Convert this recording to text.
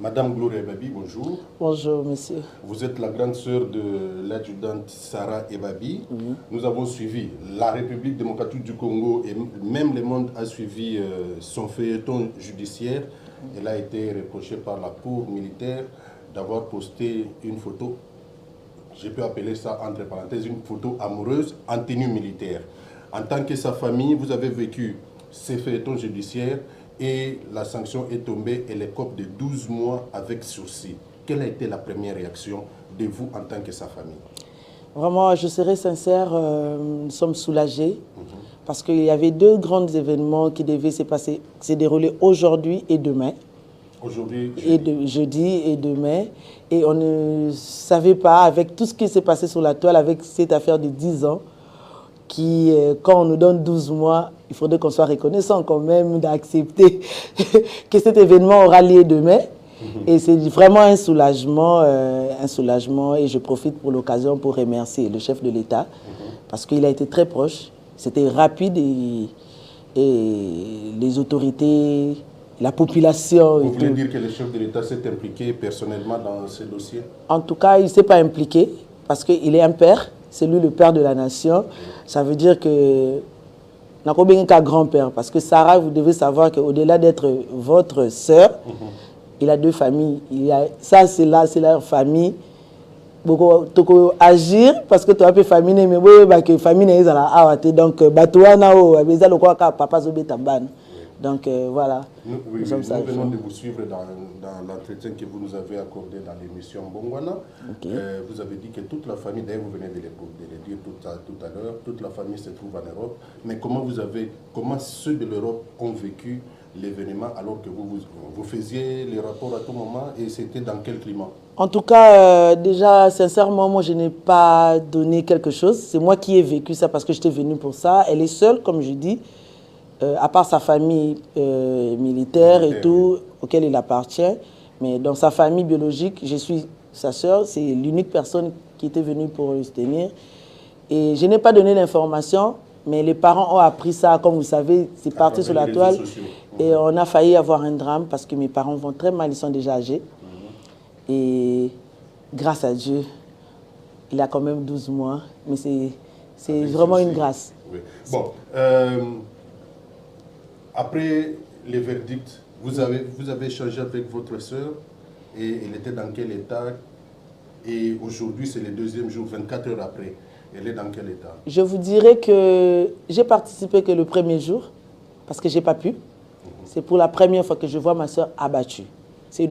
Madame Gloria Ebabi, bonjour. Bonjour, monsieur. Vous êtes la grande sœur de l'adjudante Sarah Ebabi. Nous avons suivi la République démocratique du Congo et même le monde a suivi son feuilleton judiciaire. Elle a été reprochée par la cour militaire d'avoir posté une photo, je peux appeler ça entre parenthèses, une photo amoureuse en tenue militaire. En tant que sa famille, vous avez vécu ces feuilletons judiciaires et la sanction est tombée et l'écope de 12 mois avec sursis. Quelle a été la première réaction de vous en tant que sa famille? Vraiment, je serai sincère, nous sommes soulagés parce qu'il y avait deux grands événements qui devaient se dérouler aujourd'hui et demain. Aujourd'hui, jeudi et demain. Et on ne savait pas, avec tout ce qui s'est passé sur la toile, avec cette affaire de 10 ans, qui, quand on nous donne 12 mois, il faudrait qu'on soit reconnaissant quand même d'accepter que cet événement aura lieu demain. Et c'est vraiment un soulagement, et je profite pour l'occasion pour remercier le chef de l'État parce qu'il a été très proche, c'était rapide et les autorités, la population... Vous voulez dire que le chef de l'État s'est impliqué personnellement dans ce dossier? En tout cas, il ne s'est pas impliqué parce qu'il est un père, c'est lui le père de la nation. Ça veut dire que... n'a pas bien qu'un grand-père parce que Sarah, vous devez savoir qu'au-delà d'être votre sœur, il a deux familles. Ça, c'est leur famille. Beaucoup agir parce que tu as pu famille, mais oui, famille est là. Donc, papa donc voilà. Nous venons de vous suivre dans l'entretien que vous nous avez accordé dans l'émission Bongwana. Vous avez dit que toute la famille, d'ailleurs vous venez de le dire tout à l'heure, toute la famille se trouve en Europe. Mais comment ceux de l'Europe ont vécu l'événement alors que vous faisiez les rapports à tout moment et c'était dans quel climat? En tout cas, déjà, sincèrement, moi, je n'ai pas donné quelque chose. C'est moi qui ai vécu ça parce que j'étais venue pour ça. Elle est seule, comme je dis, à part sa famille militaire et tout, auquel il appartient. Mais dans sa famille biologique, je suis sa sœur. C'est l'unique personne qui était venue pour le soutenir. Et je n'ai pas donné l'information, mais les parents ont appris ça. Comme vous savez, c'est parti sur la toile. Et on a failli avoir un drame parce que mes parents vont très mal, ils sont déjà âgés. Et grâce à Dieu, il a quand même 12 mois. Mais c'est vraiment une grâce. Oui. Bon, après les verdicts, vous avez échangé avec votre sœur et elle était dans quel état? Et aujourd'hui, c'est le deuxième jour, 24 heures après. Elle est dans quel état? Je vous dirais que j'ai participé que le premier jour parce que je n'ai pas pu. C'est pour la première fois que je vois ma sœur abattue.